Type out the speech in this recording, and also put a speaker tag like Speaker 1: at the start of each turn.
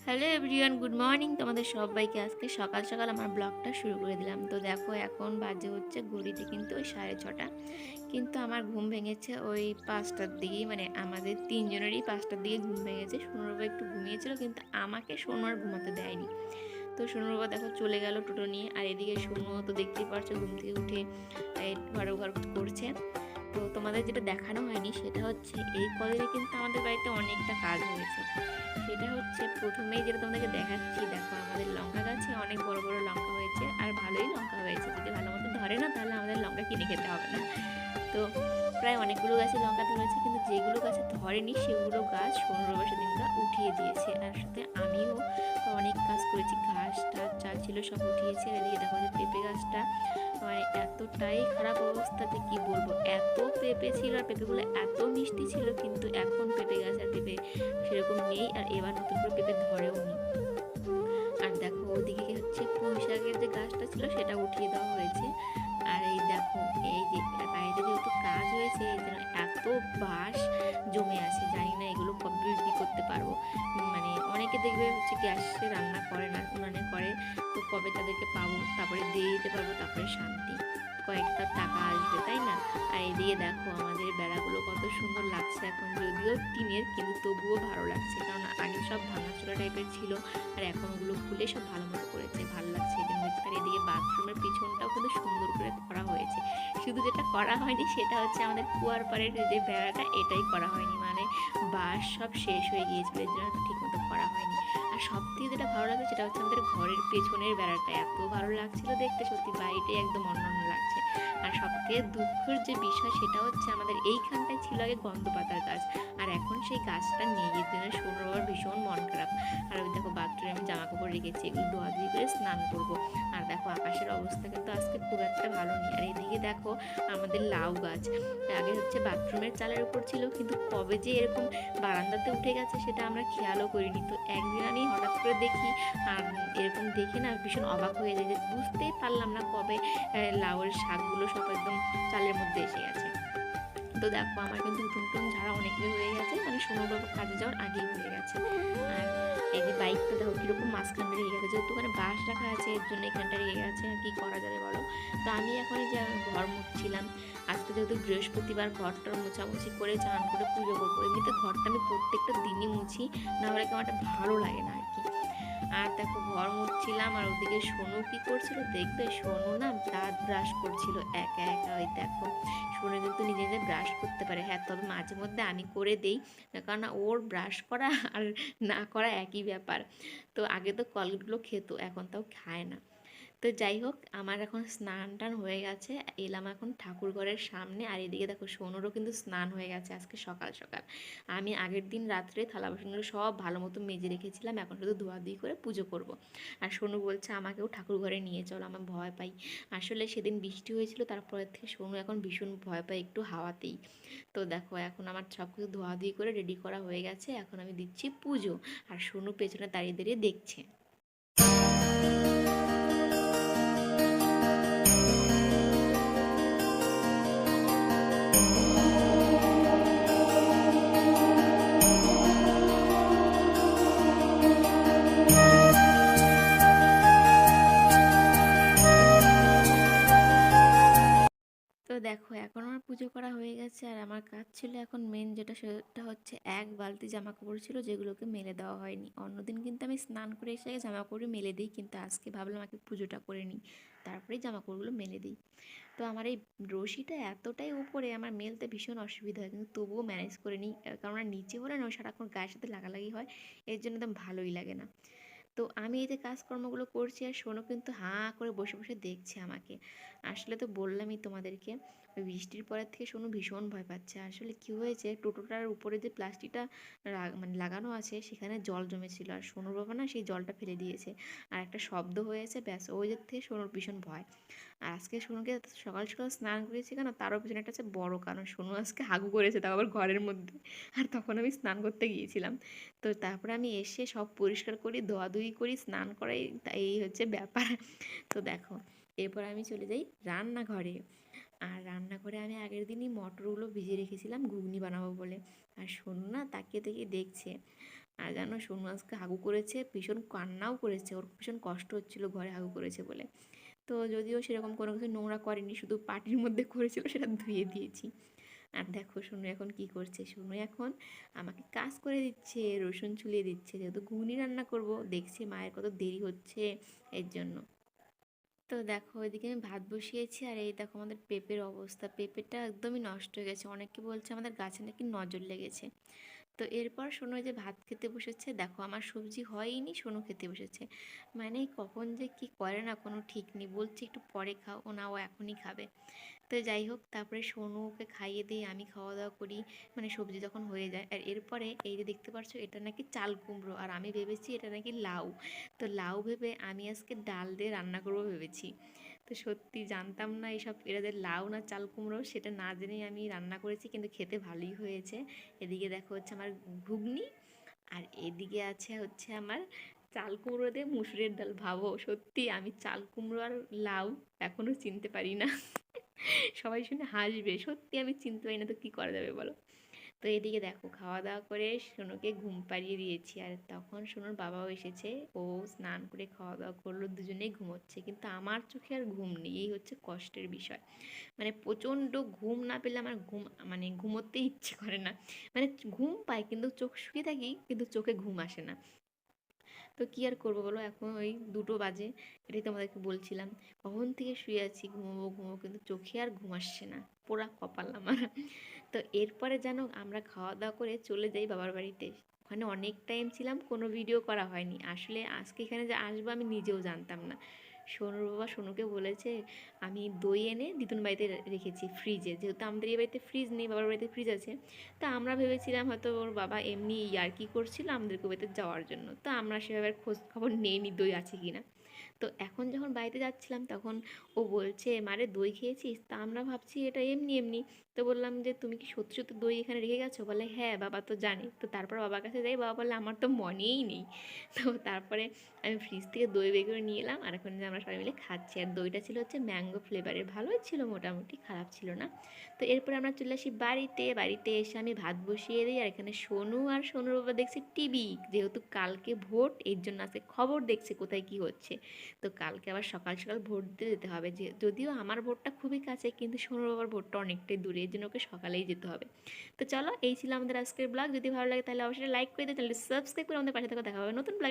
Speaker 1: Hello everyone, good morning তোমাদের সবাইকে। আজকে সকাল সকাল আমার ব্লগটা শুরু করে দিলাম। তো দেখো এখন বাজে হচ্ছে ঘড়িতে কিন্তু ওই 6:30। কিন্তু আমার ঘুম ভেঙেছে ওই 5টার দিকেই, মানে আমাদের তিনজনেরই 5টার দিকে ঘুম ভেঙেছে। সোনুরবা একটু ঘুমিয়েছিল কিন্তু আমাকে সোনু আর ঘুমাতে দেয়নি। তো সোনুরবা দেখো চলে গেল টোটো নিয়ে, আর এদিকে সোনু তো দেখতেই পারছো ঘুম থেকে উঠে ঘর ঘর করছে। তো তোমাদের যেটা দেখানো হয়নি সেটা হচ্ছে এই কদিনে কিন্তু আমাদের বাড়িতে অনেকটা কাজ হয়েছে। সেটা হচ্ছে প্রথমেই যেটা তোমাদেরকে দেখাচ্ছি, দেখো আমাদের লঙ্কা গাছে অনেক বড় বড় লঙ্কা হয়েছে, আর ভালোই লঙ্কা হয়েছে। যদি ভালো মতো ধরে না তাহলে আমাদের লঙ্কা কিনে খেতে হবে না। তো প্রায় অনেকগুলো গাছে লঙ্কা ধরেছে, কিন্তু যেগুলো গাছে ধরেনি সেগুলো গাছ 15-20 দিনটা উঠিয়ে দিয়েছে। আর সাথে আমিও অনেক কাজ করেছি, ঘাসটা যা ছিল সব উঠিয়েছি। আর এদিকে দেখো যে পেঁপে গাছটা মানে এতটাই খারাপ অবস্থা যে কি বলবো, এত পেঁপে ছিল আর পেঁপেগুলো এত মিষ্টি ছিল, কিন্তু এখন পেঁপে গাছ আর পেঁপে সেরকম নেই, আর এবার নতুন করে পেঁপে ধরেও নি। আর দেখো ওদিকে হচ্ছে পুঁই শাকের যে গাছটা ছিল সেটা উঠিয়ে দেওয়া হয়েছে। আর এই দেখো এই যে বাড়িতে যেহেতু কাজ হয়েছে এই জন্য এত বাঁশ জমে আছে, জানি না এগুলো কবে বিক্রি করতে পারবো। মানে অনেকে দেখবে হচ্ছে গ্যাসে রান্না করে না, উনানে করে। তো কবে তাদেরকে পাবো, তারপরে দিয়ে দিতে পারবো, তারপরে শান্তি, কয়েকটা টাকা আসবে, তাই না? আর এদিকে দেখো আমাদের বেড়াগুলো কত সুন্দর লাগছে এখন, যদিও টিনের কিন্তু তবুও ভালো লাগছে, কারণ আগে সব ভাঙাচোরা টাইপের ছিল, আর এখন ওগুলো খুলে সব ভালো মতো করেছে, ভালো লাগছে এই জন্য। আর এদিকে বাথরুমের পিছনটাও কিন্তু সুন্দর করে করা হয়েছে। শুধু যেটা করা হয়নি সেটা হচ্ছে আমাদের কুয়ার পাড়ের যে বেড়াটা, এটাই করা হয়নি, মানে বাঁশ সব শেষ হয়ে গিয়েছিল, এর জন্য ঠিক মতো করা হয়নি। আর সব থেকে যেটা ভালো লাগে সেটা হচ্ছে আমাদের ঘরের পেছনের বেড়াটা, এত ভালো লাগছিল দেখতে, সত্যি বাড়িটাই একদম অন্যান্য লাগছে। আর সব থেকে দুঃখের যে বিষয় সেটা হচ্ছে আমাদের এইখানটায় ছিল আগে গন্ধ পাতার গাছ, আর এখন সেই গাছটা নেই, এর জন্য সোনার বাবার ভীষণ মন খারাপ। আর ওই দেখো বাথরুমে আমি জামা কাপড় রেখেছি, এগুলো ধোয়াধুয়ি করে স্নান করবো। আর দেখো আকাশের অবস্থা কিন্তু আজকে খুব একটা ভালো নেই। আর এদিকে দেখো আমাদের লাউ গাছ আগে হচ্ছে বাথরুমের চালের উপর ছিল, কিন্তু কবে যে এরকম বারান্দাতে উঠে গেছে সেটা আমরা খেয়ালও করিনি। তো একদিন আমি হঠাৎ করে দেখি, আর এরকম দেখে না ভীষণ অবাক হয়ে যায়, যে বুঝতেই পারলাম না কবে লাউয়ের শাকগুলো সব একদম চালের মধ্যে এসে গেছে। তো দেখো আমার কিন্তু উঠোন টুন ঝাড়া অনেকগুলো হয়ে গেছে, মানে সোনুবাবু কাজে যাওয়ার আগেই হয়ে গেছে। আর এই যে বাইকটা দেখো কিরকম মাঝখানটা রেখে গেছে, যেহেতু ওখানে বাঁশ রাখা আছে এর জন্য এখানটা রেখে গেছে, আর কি করা যাবে বলো। তো আমি এখন এই যে ঘর মুছছিলাম, আজকে যেহেতু বৃহস্পতিবার ঘরটার মোছামুছি করে চান করে পুজো করবো। এমনিতে ঘরটা আমি প্রত্যেকটা দিনই মুছি, না হলে কেমন একটা ভালো লাগে না আর কি। আর দেখো ঘর মুছছিলাম, আর ওদিকে সোনু কি করছিল দেখবে, সোনু না দাঁত ব্রাশ করছিল একা একা। ওই দেখো সোনু কিন্তু নিজে নিজে ব্রাশ করতে পারে, হ্যাঁ তবে মাঝে মধ্যে আমি করে দেই, কারণ ওর ব্রাশ করা আর না করা একই ব্যাপার। তো আগে তো কলগেটগুলো খেত, এখন তাও খায় না। তো যাই হোক আমার এখন স্নান টান হয়ে গেছে, এলাম এখন ঠাকুর ঘরের সামনে। আর এদিকে দেখো সোনুরও কিন্তু স্নান হয়ে গেছে আজকে সকাল সকাল। আমি আগের দিন রাত্রে থালা বাসনগুলো সব ভালো মতো মেজে রেখেছিলাম, এখন শুধু ধোয়াধুয়ি করে পুজো করব। আর সোনু বলছে আমাকেও ঠাকুর ঘরে নিয়ে চল, আমার ভয় পাই। আসলে সেদিন বৃষ্টি হয়েছিল, তারপরে থেকে সোনু এখন ভীষণ ভয় পায় একটু হাওয়াতেই। তো দেখো এখন আমার সব কিছু ধোয়াধুয়ি করে রেডি করা হয়ে গেছে, এখন আমি দিচ্ছি পুজো, আর সোনু পেছনে দাঁড়িয়ে দাঁড়িয়ে দেখছে। তো দেখো এখন আমার পুজো করা হয়ে গেছে, আর আমার কাজ ছিল এখন মেন যেটা, সেটা হচ্ছে এক বালতি জামা কাপড় ছিল যেগুলোকে মেলে দেওয়া হয়নি। অন্যদিন কিন্তু আমি স্নান করে এসে জামা কাপড় মেলে দিই, কিন্তু আজকে ভাবলাম আগে পুজোটা করে নিই, তারপরেই জামা কাপড়গুলো মেলে দিই। তো আমার এই রশিটা এতটাই উপরে, আমার মেলতে ভীষণ অসুবিধা হয়, কিন্তু তবুও ম্যানেজ করে নিই, কারণ আর নিচে হলে না সারাক্ষণ গায়ের সাথে লাগালাগি হয়, এর জন্য একদম ভালোই লাগে না। তো আমি এই যে কাজকর্মগুলো করছি, আর শোনো কিন্তু হাঁ করে বসে বসে দেখছে আমাকে। আসলে তো বললামই তোমাদেরকে, ওই বৃষ্টির পরের থেকে শোনো ভীষণ ভয় পাচ্ছে। আসলে কি হয়েছে, টোটোটার উপরে যে প্লাস্টিকটা মানে লাগানো আছে সেখানে জল জমেছিল, আর সোনুর বাবা না সেই জলটা ফেলে দিয়েছে, আর একটা শব্দ হয়েছে, ব্যাস ওই দিক থেকে সোনুর ভীষণ ভয়। আর আজকে সোনুকে সকাল সকাল স্নান করেছি কেন, তারও পিছনে একটা হচ্ছে বড় কারণ, সোনু আজকে হাগু করেছে, তাও আবার ঘরের মধ্যে। আর তখন আমি স্নান করতে গিয়েছিলাম। তো তারপরে আমি এসে সব পরিষ্কার করি, ধোয়াধুয়ি করি, স্নান করাই, এই হচ্ছে ব্যাপার। তো দেখো এরপর আমি চলে যাই রান্নাঘরে। আর রান্নাঘরে আমি আগের দিনই মটরগুলো ভিজিয়ে রেখেছিলাম ঘুগনি বানাবো বলে, আর শোনো না তাকিয়ে তাকিয়ে দেখছে। আর জানো সোনু আজকে হাগু করেছে, ভীষণ কান্নাও করেছে, ওর ভীষণ কষ্ট হচ্ছিল ঘরে হাগু করেছে বলে। তো যদিও সেরকম কোনো কিছু নোংরা করেনি, শুধু পাটির মধ্যে করেছিল, সেটা ধুয়ে দিয়েছি। আর দেখো সোনু এখন কি করছে, সোনু এখন আমাকে কাজ করে দিচ্ছে, রসুন ছুলিয়ে দিচ্ছে, যেহেতু ঘুগনি রান্না করব, দেখছি মায়ের কত দেরি হচ্ছে এর জন্য। তো দেখো ওইদিকে আমি ভাত বসিয়েছি, আর এই দেখো আমাদের পেঁপের অবস্থা, পেঁপেটা একদমই নষ্ট হয়ে গেছে, অনেকে বলছে আমাদের গাছে নাকি নজর লেগেছে। তো এরপর সোনু যে ভাত খেতে বসেছে, দেখো আমার সবজি হয়নি, সোনু খেতে বসেছে। মানে কখন যে কি করে না কোনো ঠিক নেই, বলছি একটু পরে খাও, ও না ও এখনই খাবে। তো যাই হোক, তারপরে সোনুকে খাইয়ে দিয়ে আমি খাওয়া দাওয়া করি, মানে সবজি যখন হয়ে যায়। আর এরপরে এই যে দেখতে পাচ্ছ, এটা নাকি চাল কুমড়ো, আর আমি ভেবেছি এটা নাকি লাউ। তো লাউ ভেবে আমি আজকে ডাল দিয়ে রান্না করবো ভেবেছি। তো সত্যি জানতাম না এইসব, এটা যে লাউ না চাল কুমড়ো সেটা না জেনেই আমি রান্না করেছি, কিন্তু খেতে ভালোই হয়েছে। এদিকে দেখো হচ্ছে আমার ঘুগনি, আর এদিকে আছে হচ্ছে আমার চাল কুমড়ো দিয়ে মুসুরের ডাল। ভাবো সত্যি আমি চাল কুমড়ো আর লাউ এখনও চিনতে পারি না। সবাই শুনে হাসবে, সত্যি আমি চিনতে পারি না, তো কী করা যাবে বলো। তো এদিকে দেখো খাওয়া দাওয়া করে সোনুকে ঘুম পাড়িয়ে দিয়েছি, আর তখন সোনুর বাবাও এসেছে, ও স্নান করে খাওয়া দাওয়া করলো, দুজনেই ঘুমোচ্ছে, কিন্তু আমার চোখে আর ঘুম নেই, এই হচ্ছে কষ্টের বিষয়। মানে প্রচণ্ড ঘুম না পেলে আমার মানে ঘুমোতে ইচ্ছে করে না। মানে ঘুম পাই কিন্তু চোখ শুয়ে থাকি, কিন্তু চোখে ঘুম আসে না। তো কী আর করবো বলো, এখন ওই 2টো বাজে, এটাই তোমাদেরকে বলছিলাম, কখন থেকে শুয়ে আছি ঘুমোবো ঘুমোবো, কিন্তু চোখে আর ঘুম আসছে না, পোড়া কপাল আমার। তো এরপরে জানো আমরা খাওয়া দাওয়া করে চলে যাই বাবার বাড়িতে। ওখানে অনেক টাইম ছিলাম, কোনো ভিডিও করা হয়নি, আসলে আজকে এখানে যে আসবো আমি নিজেও জানতাম না। সোনুর বাবা সোনুকে বলেছে, আমি দই এনে দিদুন বাড়িতে রেখেছি ফ্রিজে, যেহেতু আমাদের এই বাড়িতে ফ্রিজ নেই, বাবার বাড়িতে ফ্রিজ আছে। তা আমরা ভেবেছিলাম হয়তো ওর বাবা এমনি ইয়ার্কি করছিল আমাদেরকে বাড়িতে যাওয়ার জন্য, তো আমরা সেভাবে আর খোঁজ খবর নেইনি দই আছে কি না। তো এখন যখন বাড়িতে যাচ্ছিলাম তখন ও বলছে, মারে দই খেয়েছিস? তা আমরা ভাবছি এটা এমনি এমনি। তো বললাম যে তুমি কি সত্যি সত্যি দই এখানে রেখে গেছো? বলে হ্যাঁ, বাবা তো জানে। তো তারপর বাবার কাছে যাই, বাবা বলে আমার তো মনেই নেই। তো তারপরে আমি ফ্রিজ থেকে দই বের করে নিয়ে এলাম, আর এখন যে আমরা সবাই মিলে খাচ্ছি, আর দইটা ছিল হচ্ছে ম্যাঙ্গো ফ্লেভারের, ভালোই ছিল মোটামুটি, খারাপ ছিল না। তো এরপরে আমরা চলে আসি বাড়িতে, বাড়িতে এসে আমি ভাত বসিয়ে দিই, আর এখানে সোনু আর সোনুর বাবা দেখছি টিভি, যেহেতু কালকে ভোট এর জন্য আজকে খবর দেখছে কোথায় কি হচ্ছে। তো কালকে আবার সকাল সকাল ভোট দিতে যেতে হবে, যে যদিও আমার ভোটটা খুবই কাছে, কিন্তু সোনুর বাবার ভোটটা অনেকটাই দূরে, এর জন্য ওকে সকালেই যেতে হবে। তো চলো, এই ছিল আমাদের আজকের ব্লগ, যদি ভালো লাগে তাহলে অবশ্যই লাইক করে দিও, চ্যানেলটি সাবস্ক্রাইব করে আমাদের পাশে থাকো, দেখা হবে নতুন ব্লগ।